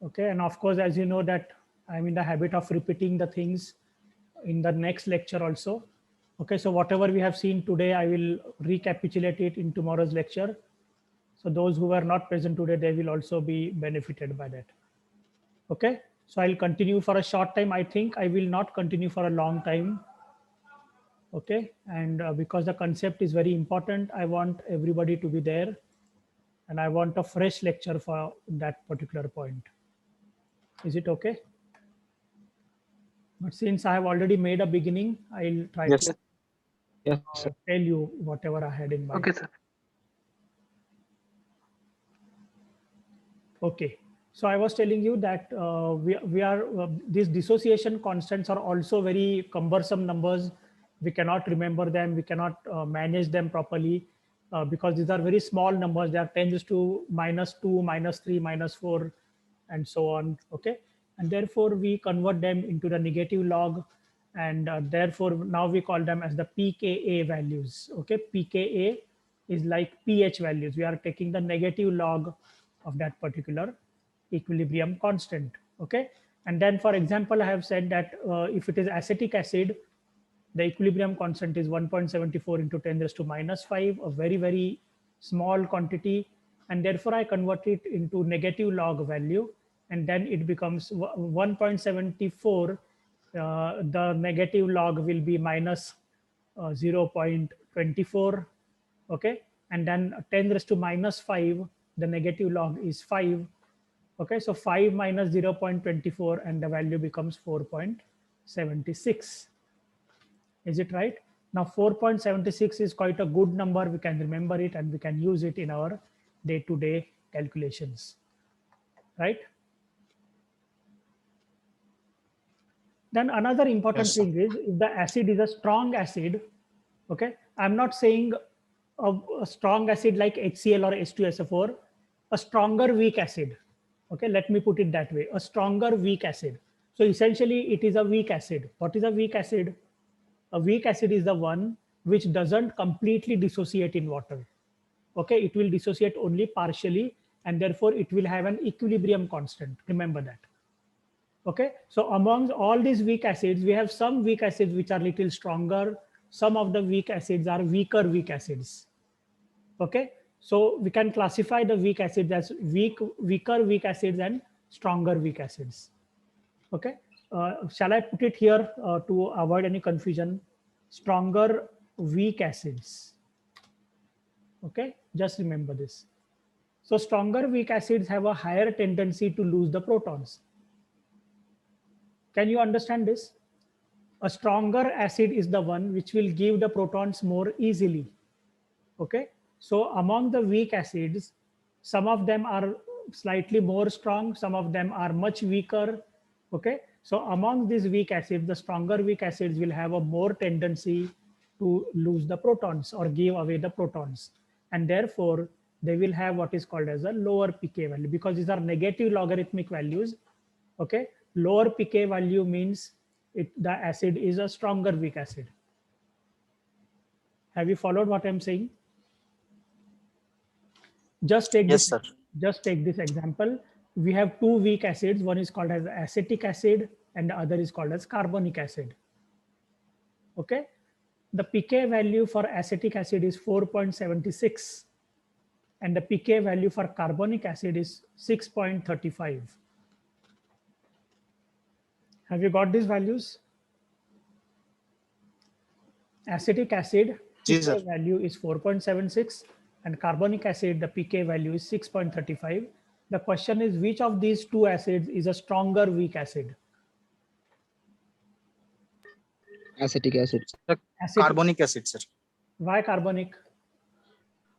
Okay, and of course, as you know that I'm in the habit of repeating the things in the next lecture also. Okay, so whatever we have seen today, I will recapitulate it in tomorrow's lecture. So those who were not present today, they will also be benefited by that. Okay, so I'll continue for a short time. I think I will not continue for a long time. Okay, and because the concept is very important, I want everybody to be there, and I want a fresh lecture for that particular point. Is it okay? But since I have already made a beginning, I'll try Yes, to sir. Yes, sir. tell you whatever I had in mind. Okay, sir. Okay. So I was telling you that we are these dissociation constants are also very cumbersome numbers. We cannot remember them. We cannot manage them properly because these are very small numbers. They are 10 raised to -2, -3, -4, and so on. Okay. And therefore we convert them into the negative log, and therefore now we call them as the pKa values. Okay. pKa is like pH values. We are taking the negative log of that particular equilibrium constant. Okay. And then for example, I have said that if it is acetic acid, the equilibrium constant is 1.74 into 10 raised to -5, a very, very small quantity. And therefore I convert it into negative log value, and then it becomes 1.74. The negative log will be minus 0.24. Okay. And then 10 raised to -5, the negative log is 5. Okay, so 5 minus 0.24 and the value becomes 4.76. Is it right? Now 4.76 is quite a good number. We can remember it and we can use it in our day-to-day calculations, right? Then another important Yes, sir. thing is if the acid is a strong acid, okay, I'm not saying a strong acid like HCl or H2SO4, a stronger weak acid. Okay, let me put it that way, a stronger weak acid. So essentially it is a weak acid. What is a weak acid? A weak acid is the one which doesn't completely dissociate in water. Okay, it will dissociate only partially, and therefore it will have an equilibrium constant. Remember that. Okay, so among all these weak acids, we have some weak acids which are little stronger. Some of the weak acids are weaker weak acids. Okay, so we can classify the weak acids as weaker weak acids and stronger weak acids. Okay, shall I put it here to avoid any confusion? Stronger weak acids. Okay, just remember this. So stronger weak acids have a higher tendency to lose the protons. Can you understand this? A stronger acid is the one which will give the protons more easily. Okay, so among the weak acids, some of them are slightly more strong, some of them are much weaker. Okay, so among these weak acids, the stronger weak acids will have a more tendency to lose the protons or give away the protons, and therefore they will have what is called as a lower pK value, because these are negative logarithmic values. Okay, lower pK value means the acid is a stronger weak acid. Have you followed what I'm saying? Just take Yes, this. sir. Just take this example. We have two weak acids. One is called as acetic acid, and the other is called as carbonic acid. Okay. The pK value for acetic acid is 4.76, and the pK value for carbonic acid is 6.35. Have you got these values? Acetic acid Yes, sir. pK value is 4.76, and carbonic acid, the pK value is 6.35. The question is, which of these two acids is a stronger weak acid? Acetic acid. Sir, Acetic. carbonic acid, sir. Why carbonic?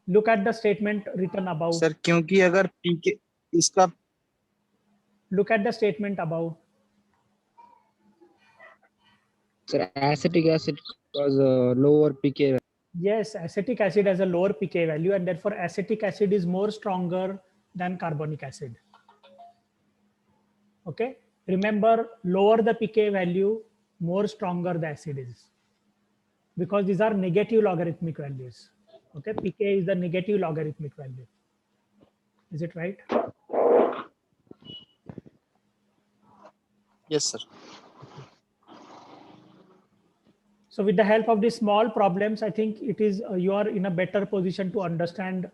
Look at the statement written above. Sir क्योंकि अगर पीके इसका Look at the statement above. Sir, acetic acid was a lower pK. Yes, acetic acid has a lower pK value, and therefore acetic acid is more stronger than carbonic acid. Okay. Remember, lower the pK value, more stronger the acid is, because these are negative logarithmic values. Okay, pK is the negative logarithmic value. Is it right? Yes, sir. So with the help of these small problems, I think it is you are in a better position to understand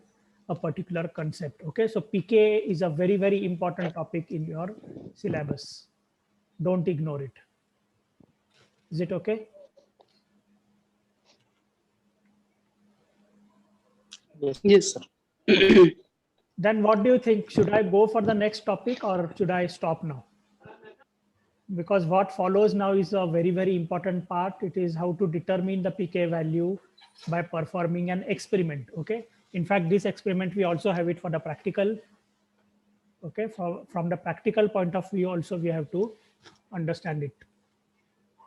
a particular concept. Okay, so PK is a very, very important topic in your syllabus. Don't ignore it. Is it okay? Yes, sir. Then what do you think? Should I go for the next topic or should I stop now? Because what follows now is a very, very important part. It is how to determine the PK value by performing an experiment. Okay, in fact this experiment we also have it for the practical. Okay, from the practical point of view also we have to understand it,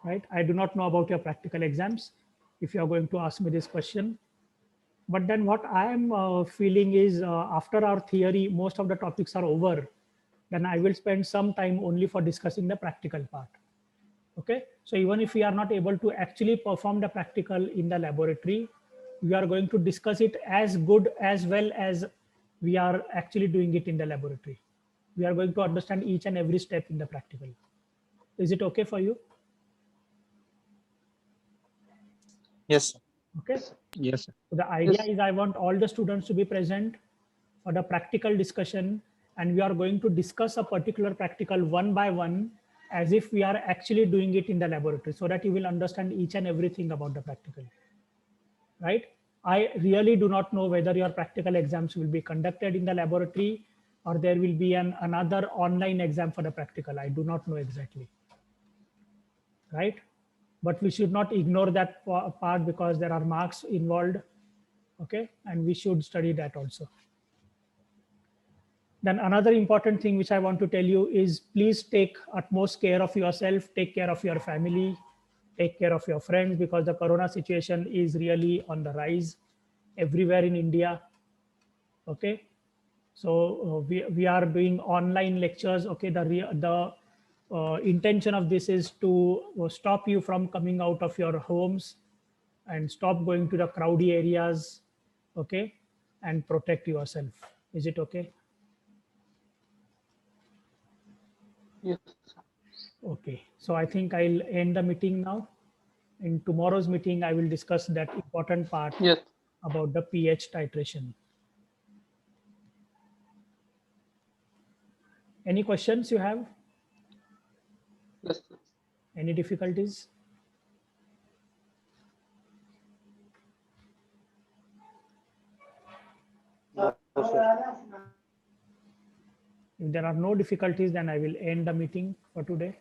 right? I do not know about your practical exams if you are going to ask me this question, but then what I am feeling is after our theory most of the topics are over, then I will spend some time only for discussing the practical part. Okay, so even if we are not able to actually perform the practical in the laboratory, we are going to discuss it as good as well as we are actually doing it in the laboratory. We are going to understand each and every step in the practical. Is it okay for you? Yes, sir. Okay, Yes, sir. so the idea is I want all the students to be present for the practical discussion, and we are going to discuss a particular practical one by one as if we are actually doing it in the laboratory, so that you will understand each and everything about the practical, right? I really do not know whether your practical exams will be conducted in the laboratory or there will be another online exam for the practical. I do not know exactly, right? But we should not ignore that part because there are marks involved. Okay, and we should study that also. Then another important thing which I want to tell you is please take utmost care of yourself, take care of your family, take care of your friends, because the corona situation is really on the rise everywhere in India. Okay, so we are doing online lectures. Okay, the intention of this is to stop you from coming out of your homes and stop going to the crowdy areas. Okay, and protect yourself. Is it okay? Yes. Okay, so I think I'll end the meeting now. In tomorrow's meeting, I will discuss that important part Yes. about the pH titration. Any questions you have? Yes. Any difficulties? No, sir. If there are no difficulties, then I will end the meeting for today.